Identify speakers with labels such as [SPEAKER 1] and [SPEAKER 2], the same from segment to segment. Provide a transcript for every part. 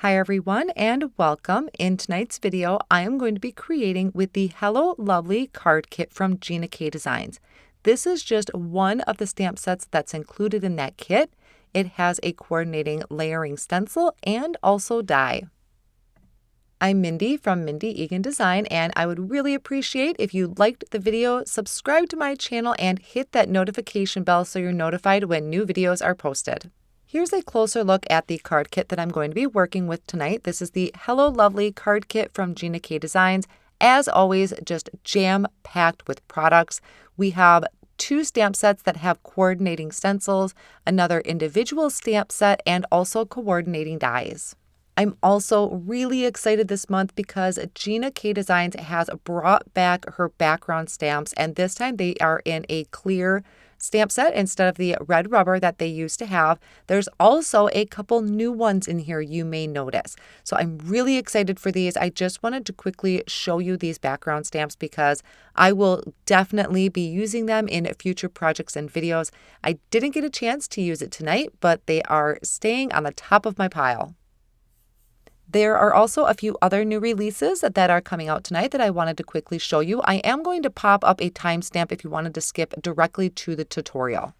[SPEAKER 1] Hi everyone and welcome. In tonight's video, I am going to be creating with the Hello Lovely card kit from Gina Designs. This is just one of the stamp sets that's included in that kit. It has a coordinating layering stencil and also die. I'm Mindy from Mindy Eggen Design, and I would really appreciate if you liked the video, subscribe to my channel, and hit that notification bell so you're notified when new videos are posted. Here's a closer look at the card kit that I'm going to be working with tonight. This is the Hello Lovely card kit from Gina Designs. As always, just jam-packed with products. We have 2 stamp sets that have coordinating stencils, another individual stamp set, and also coordinating dies. I'm also really excited this month because Gina Designs has brought back her background stamps, and this time they are in a clear stamp set instead of the red rubber that they used to have. There's also a couple new ones in here you may notice. So I'm really excited for these. I just wanted to quickly show you these background stamps because I will definitely be using them in future projects and videos. I didn't get a chance to use it tonight, but they are staying on the top of my pile. There are also a few other new releases that are coming out tonight that I wanted to quickly show you. I am going to pop up a timestamp if you wanted to skip directly to the tutorial.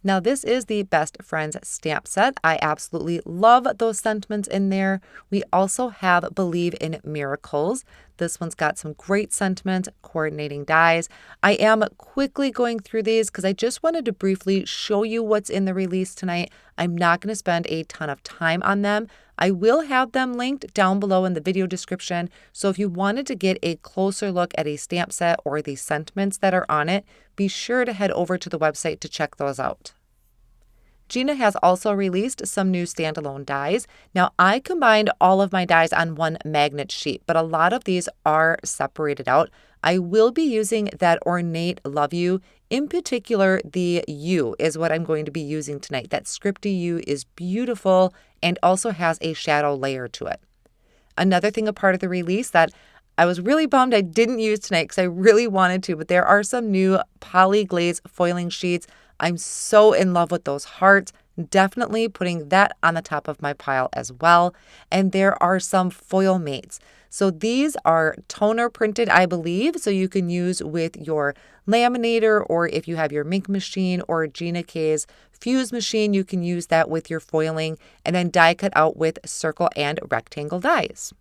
[SPEAKER 1] Now this is the Best Friends stamp set. I absolutely love those sentiments in there. We also have Believe in Miracles. This one's got some great sentiment, coordinating dies. I am quickly going through these because I just wanted to briefly show you what's in the release tonight. I'm not going to spend a ton of time on them. I will have them linked down below in the video description, so if you wanted to get a closer look at a stamp set or the sentiments that are on it, be sure to head over to the website to check those out. Gina has also released some new standalone dies. Now, I combined all of my dies on one magnet sheet, but a lot of these are separated out. I will be using that Ornate Love You. In particular, the U is what I'm going to be using tonight. That scripty U is beautiful and also has a shadow layer to it. Another thing a part of the release that I was really bummed I didn't use tonight because I really wanted to, but there are some new poly glaze foiling sheets. I'm so in love with those hearts. Definitely putting that on the top of my pile as well. And there are some foil mates. So these are toner printed, I believe, so you can use with your laminator, or if you have your Mink machine or Gina K's fuse machine, you can use that with your foiling and then die cut out with circle and rectangle dies.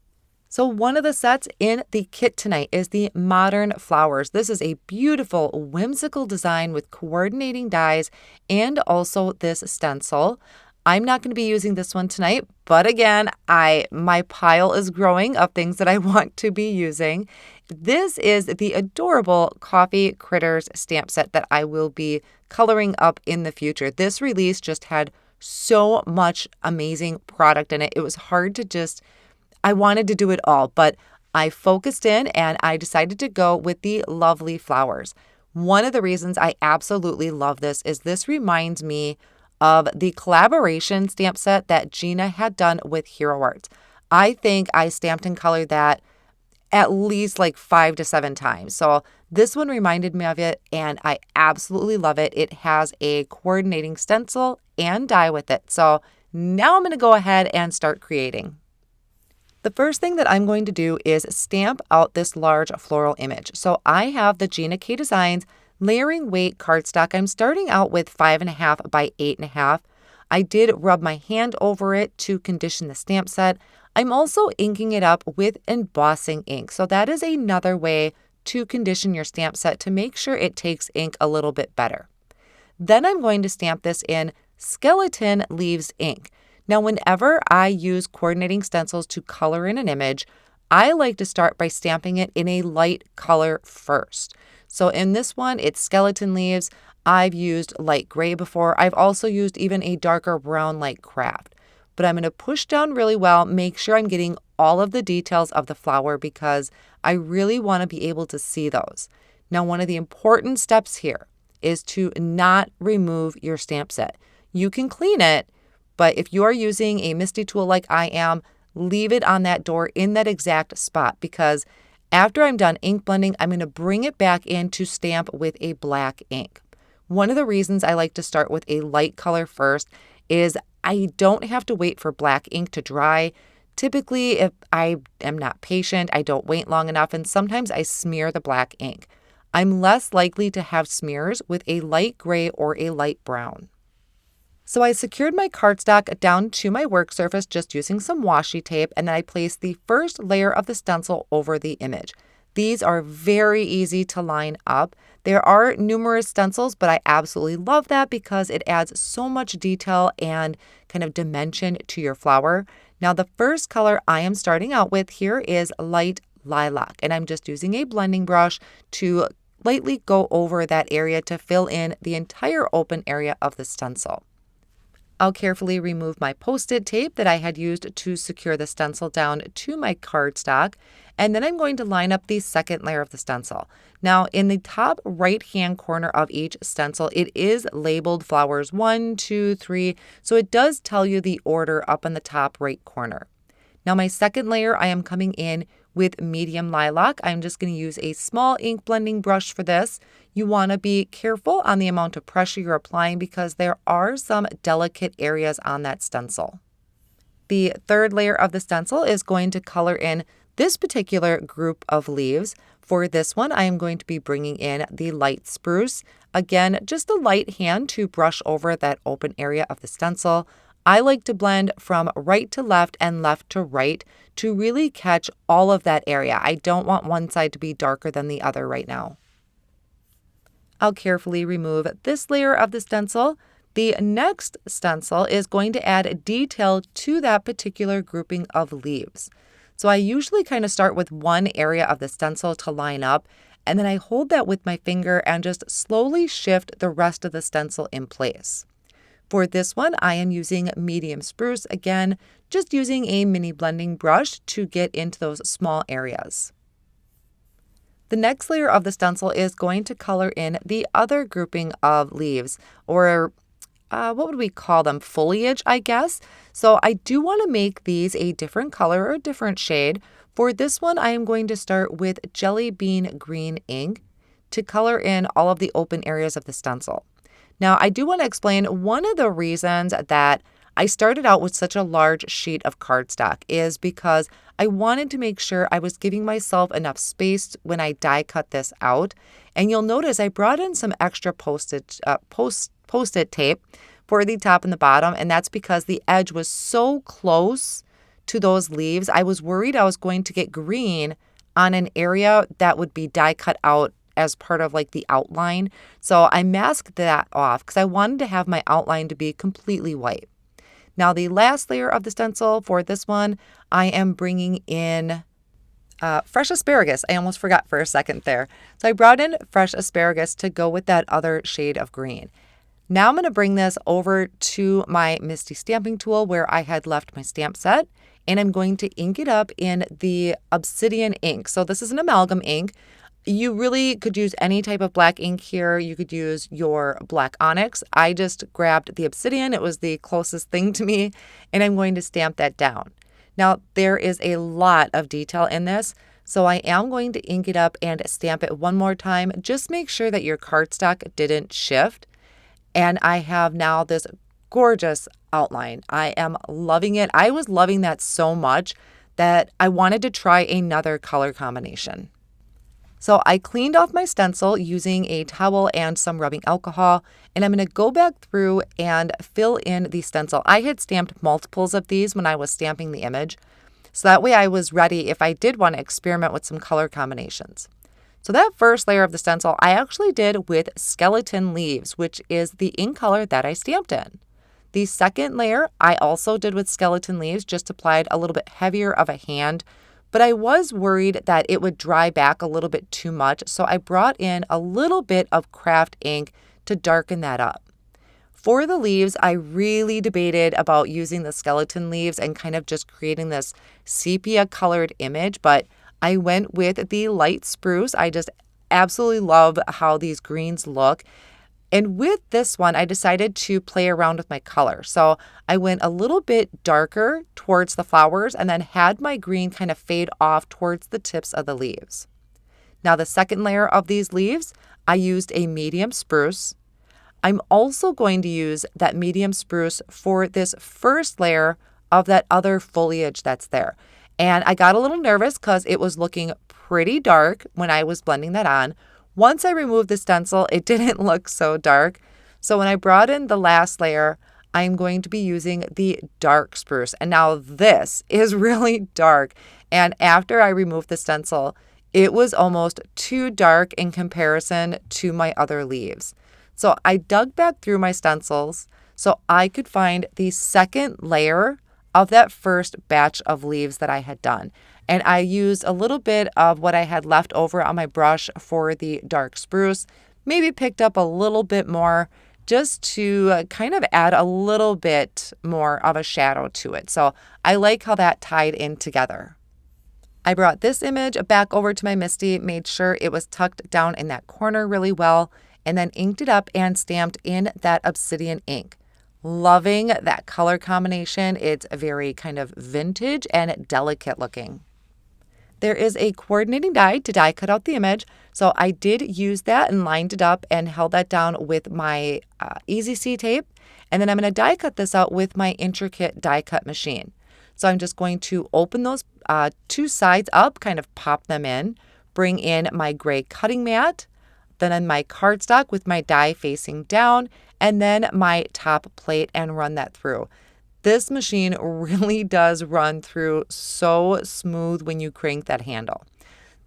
[SPEAKER 1] So one of the sets in the kit tonight is the Modern Flowers. This is a beautiful, whimsical design with coordinating dies and also this stencil. I'm not going to be using this one tonight, but again, my pile is growing of things that I want to be using. This is the adorable Coffee Critters stamp set that I will be coloring up in the future. This release just had so much amazing product in it. It was hard to I wanted to do it all, but I focused in and I decided to go with the Lovely Flowers. One of the reasons I absolutely love this reminds me of the collaboration stamp set that Gina had done with Hero Arts. I think I stamped and colored that at least like 5 to 7 times. So this one reminded me of it and I absolutely love it. It has a coordinating stencil and die with it. So now I'm going to go ahead and start creating. The first thing that I'm going to do is stamp out this large floral image. So I have the Gina Designs layering weight cardstock. I'm starting out with 5.5 by 8.5. I did rub my hand over it to condition the stamp set. I'm also inking it up with embossing ink. So that is another way to condition your stamp set to make sure it takes ink a little bit better. Then I'm going to stamp this in Skeleton Leaves ink. Now, whenever I use coordinating stencils to color in an image, I like to start by stamping it in a light color first. So in this one, it's Skeleton Leaves. I've used light gray before. I've also used even a darker brown like Kraft. But I'm going to push down really well, make sure I'm getting all of the details of the flower because I really want to be able to see those. Now, one of the important steps here is to not remove your stamp set. You can clean it, but if you are using a Misti tool like I am, leave it on that door in that exact spot because after I'm done ink blending, I'm going to bring it back in to stamp with a black ink. One of the reasons I like to start with a light color first is I don't have to wait for black ink to dry. Typically, if I am not patient, I don't wait long enough, and sometimes I smear the black ink. I'm less likely to have smears with a light gray or a light brown. So I secured my cardstock down to my work surface just using some washi tape, and then I placed the first layer of the stencil over the image. These are very easy to line up. There are numerous stencils, but I absolutely love that because it adds so much detail and kind of dimension to your flower. Now, the first color I am starting out with here is light lilac, and I'm just using a blending brush to lightly go over that area to fill in the entire open area of the stencil. I'll carefully remove my Post-it tape that I had used to secure the stencil down to my cardstock, and then I'm going to line up the second layer of the stencil. Now, in the top right-hand corner of each stencil, it is labeled flowers 1, 2, 3, so it does tell you the order up in the top right corner. Now, my second layer, I am coming in with medium lilac. I'm just going to use a small ink blending brush for this. You want to be careful on the amount of pressure you're applying because there are some delicate areas on that stencil. The third layer of the stencil is going to color in this particular group of leaves. For this one, I am going to be bringing in the light spruce. Again, just a light hand to brush over that open area of the stencil. I like to blend from right to left and left to right to really catch all of that area. I don't want one side to be darker than the other right now. I'll carefully remove this layer of the stencil. The next stencil is going to add detail to that particular grouping of leaves. So I usually kind of start with one area of the stencil to line up, and then I hold that with my finger and just slowly shift the rest of the stencil in place. For this one, I am using medium spruce, again, just using a mini blending brush to get into those small areas. The next layer of the stencil is going to color in the other grouping of leaves, or what would we call them? Foliage, I guess. So I do want to make these a different color or a different shade. For this one, I am going to start with Jelly Bean Green ink to color in all of the open areas of the stencil. Now, I do want to explain one of the reasons that I started out with such a large sheet of cardstock is because I wanted to make sure I was giving myself enough space when I die cut this out. And you'll notice I brought in some extra Post-it tape for the top and the bottom, and that's because the edge was so close to those leaves. I was worried I was going to get green on an area that would be die cut out as part of like the outline. So I masked that off because I wanted to have my outline to be completely white. Now the last layer of the stencil for this one, I am bringing in fresh asparagus. I almost forgot for a second there. So I brought in fresh asparagus to go with that other shade of green. Now I'm going to bring this over to my Misti stamping tool where I had left my stamp set, and I'm going to ink it up in the Obsidian ink. So this is an amalgam ink. You really could use any type of black ink here. You could use your black Onyx. I just grabbed the Obsidian. It was the closest thing to me, and I'm going to stamp that down. Now, there is a lot of detail in this, so I am going to ink it up and stamp it one more time. Just make sure that your cardstock didn't shift. And I have now this gorgeous outline. I am loving it. I was loving that so much that I wanted to try another color combination. So I cleaned off my stencil using a towel and some rubbing alcohol, and I'm going to go back through and fill in the stencil. I had stamped multiples of these when I was stamping the image, so that way I was ready if I did want to experiment with some color combinations. So that first layer of the stencil I actually did with Skeleton Leaves, which is the ink color that I stamped in. The second layer I also did with Skeleton Leaves, just applied a little bit heavier of a hand, but I was worried that it would dry back a little bit too much, so I brought in a little bit of Kraft ink to darken that up. For the leaves, I really debated about using the Skeleton Leaves and kind of just creating this sepia colored image, but I went with the light spruce. I just absolutely love how these greens look. And with this one, I decided to play around with my color. So I went a little bit darker towards the flowers and then had my green kind of fade off towards the tips of the leaves. Now the second layer of these leaves, I used a medium spruce. I'm also going to use that medium spruce for this first layer of that other foliage that's there. And I got a little nervous because it was looking pretty dark when I was blending that on. Once I removed the stencil, it didn't look so dark. So when I brought in the last layer, I'm going to be using the dark spruce. And now this is really dark. And after I removed the stencil, it was almost too dark in comparison to my other leaves. So I dug back through my stencils so I could find the second layer of that first batch of leaves that I had done. And I used a little bit of what I had left over on my brush for the dark spruce, maybe picked up a little bit more just to kind of add a little bit more of a shadow to it. So I like how that tied in together. I brought this image back over to my Misti, made sure it was tucked down in that corner really well, and then inked it up and stamped in that Obsidian ink. Loving that color combination. It's very kind of vintage and delicate looking. There is a coordinating die to die cut out the image, so I did use that and lined it up and held that down with my Easy C tape, and then I'm going to die cut this out with my intricate die cut machine. So I'm just going to open those two sides up, kind of pop them in, bring in my gray cutting mat, then on my cardstock with my die facing down, and then my top plate and run that through. This machine really does run through so smooth when you crank that handle.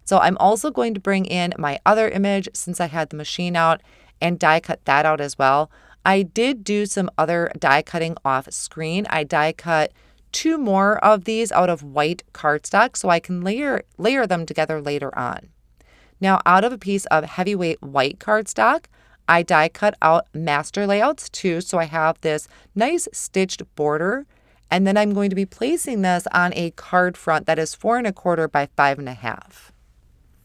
[SPEAKER 1] So I'm also going to bring in my other image since I had the machine out and die cut that out as well. I did do some other die cutting off screen. I die cut 2 more of these out of white cardstock so I can layer them together later on. Now out of a piece of heavyweight white cardstock, I die cut out master layouts too, so I have this nice stitched border, and then I'm going to be placing this on a card front that is 4 1/4 by 5 1/2.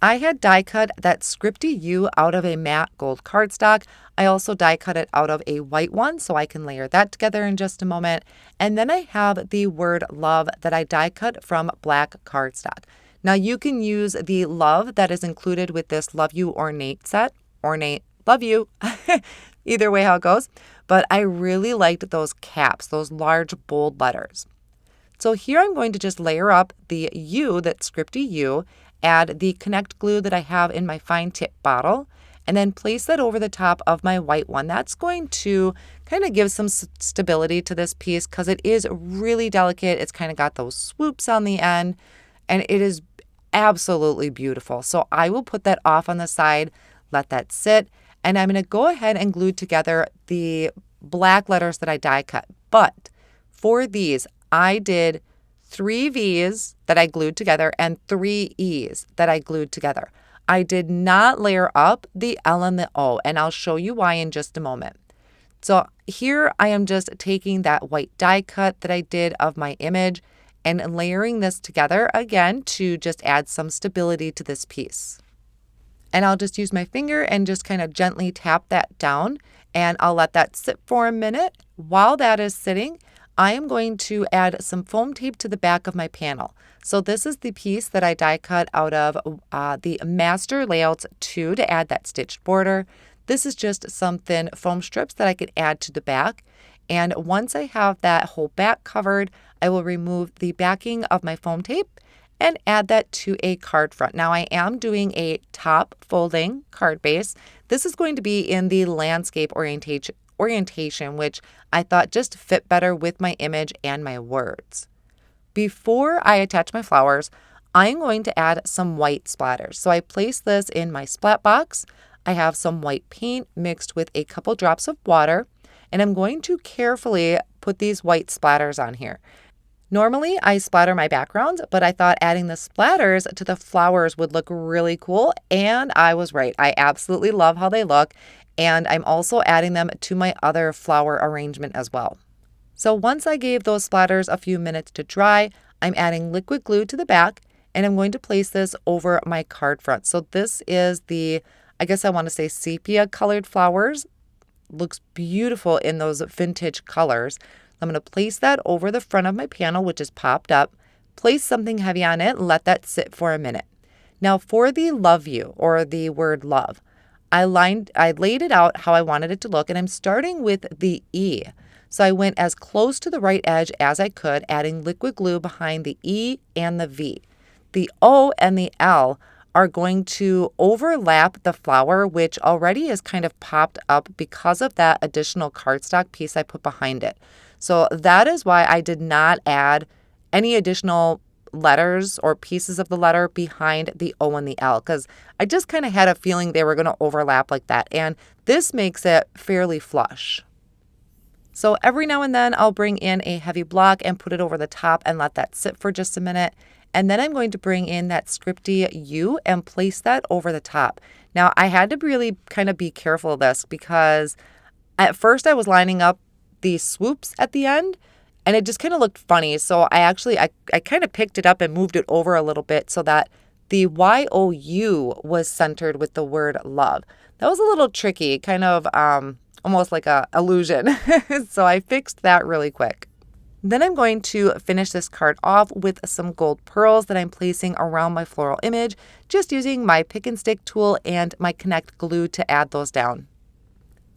[SPEAKER 1] I had die cut that Scripty U out of a matte gold cardstock. I also die cut it out of a white one, so I can layer that together in just a moment. And then I have the word love that I die cut from black cardstock. Now you can use the love that is included with this Love You Ornate set, Ornate Love You, either way how it goes. But I really liked those caps, those large bold letters. So here I'm going to just layer up the U, that Scripty U, add the Connect glue that I have in my fine tip bottle, and then place that over the top of my white one. That's going to kind of give some stability to this piece because it is really delicate. It's kind of got those swoops on the end, and it is absolutely beautiful. So I will put that off on the side, let that sit, and I'm going to go ahead and glue together the black letters that I die cut. But for these, I did 3 V's that I glued together and 3 E's that I glued together. I did not layer up the L and the O, and I'll show you why in just a moment. So here I am just taking that white die cut that I did of my image and layering this together again to just add some stability to this piece. And I'll just use my finger and just kind of gently tap that down, and I'll let that sit for a minute. While that is sitting, I am going to add some foam tape to the back of my panel. So this is the piece that I die cut out of the Master Layouts 2 to add that stitched border. This is just some thin foam strips that I could add to the back. And once I have that whole back covered, I will remove the backing of my foam tape and add that to a card front. Now I am doing a top folding card base. This is going to be in the landscape orientation, which I thought just fit better with my image and my words. Before I attach my flowers, I'm going to add some white splatters. So I place this in my Splat Box. I have some white paint mixed with a couple drops of water, and I'm going to carefully put these white splatters on here. Normally I splatter my backgrounds, but I thought adding the splatters to the flowers would look really cool, and I was right. I absolutely love how they look, and I'm also adding them to my other flower arrangement as well. So once I gave those splatters a few minutes to dry, I'm adding liquid glue to the back, and I'm going to place this over my card front. So this is the, I guess I want to say sepia colored flowers. Looks beautiful in those vintage colors. I'm going to place that over the front of my panel, which is popped up, place something heavy on it, let that sit for a minute. Now for the Love You, or the word love, I laid it out how I wanted it to look, and I'm starting with the E. So I went as close to the right edge as I could, adding liquid glue behind the E and the V. The O and the L are going to overlap the flower, which already is kind of popped up because of that additional cardstock piece I put behind it. So that is why I did not add any additional letters or pieces of the letter behind the O and the L, because I just kind of had a feeling they were going to overlap like that. And this makes it fairly flush. So every now and then I'll bring in a heavy block and put it over the top and let that sit for just a minute. And then I'm going to bring in that scripty U and place that over the top. Now I had to really kind of be careful of this because at first I was lining up these swoops at the end and it just kind of looked funny. So I kind of picked it up and moved it over a little bit so that the YOU was centered with the word love. That was a little tricky, kind of almost like a illusion. So I fixed that really quick. Then I'm going to finish this card off with some gold pearls that I'm placing around my floral image, just using my pick and stick tool and my Connect glue to add those down.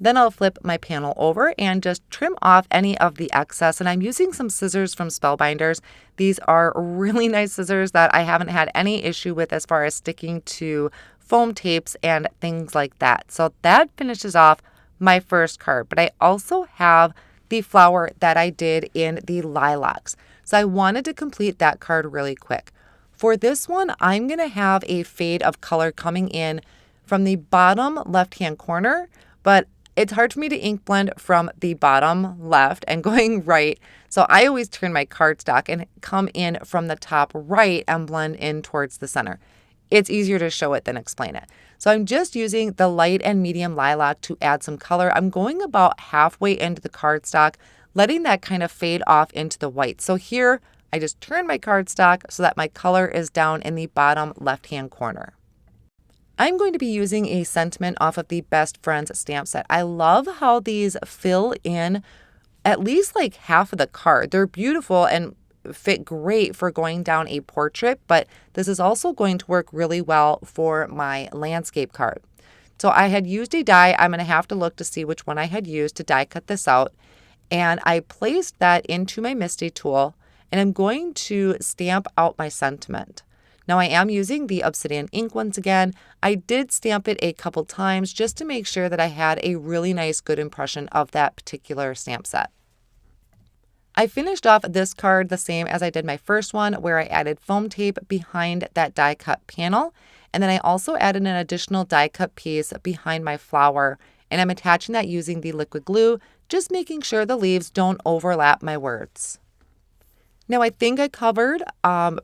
[SPEAKER 1] Then I'll flip my panel over and just trim off any of the excess. And I'm using some scissors from Spellbinders. These are really nice scissors that I haven't had any issue with as far as sticking to foam tapes and things like that. So that finishes off my first card. But I also have the flower that I did in the lilacs. So I wanted to complete that card really quick. For this one, I'm going to have a fade of color coming in from the bottom left-hand corner, but it's hard for me to ink blend from the bottom left and going right. So I always turn my cardstock and come in from the top right and blend in towards the center. It's easier to show it than explain it. So I'm just using the light and medium lilac to add some color. I'm going about halfway into the cardstock, letting that kind of fade off into the white. So here I just turn my cardstock so that my color is down in the bottom left-hand corner. I'm going to be using a sentiment off of the Best Friends stamp set. I love how these fill in at least like half of the card. They're beautiful and fit great for going down a portrait, but this is also going to work really well for my landscape card. So I had used a die. I'm going to have to look to see which one I had used to die cut this out. And I placed that into my Misti tool, and I'm going to stamp out my sentiment. Now I am using the Obsidian Ink once again. I did stamp it a couple times just to make sure that I had a really nice, good impression of that particular stamp set. I finished off this card the same as I did my first one, where I added foam tape behind that die cut panel. And then I also added an additional die cut piece behind my flower. And I'm attaching that using the liquid glue, just making sure the leaves don't overlap my words. Now I think I covered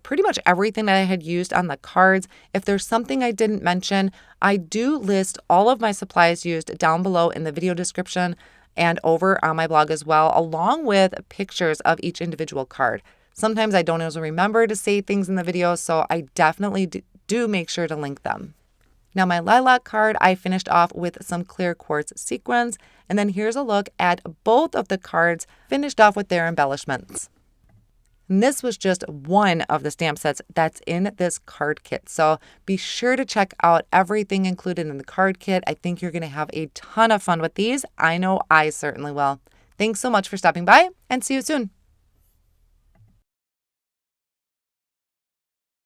[SPEAKER 1] pretty much everything that I had used on the cards. If there's something I didn't mention, I do list all of my supplies used down below in the video description and over on my blog as well, along with pictures of each individual card. Sometimes I don't always remember to say things in the video, so I definitely do make sure to link them. Now my lilac card, I finished off with some clear quartz sequins, and then here's a look at both of the cards finished off with their embellishments. And this was just one of the stamp sets that's in this card kit. So be sure to check out everything included in the card kit. I think you're going to have a ton of fun with these. I know I certainly will. Thanks so much for stopping by, and see you soon.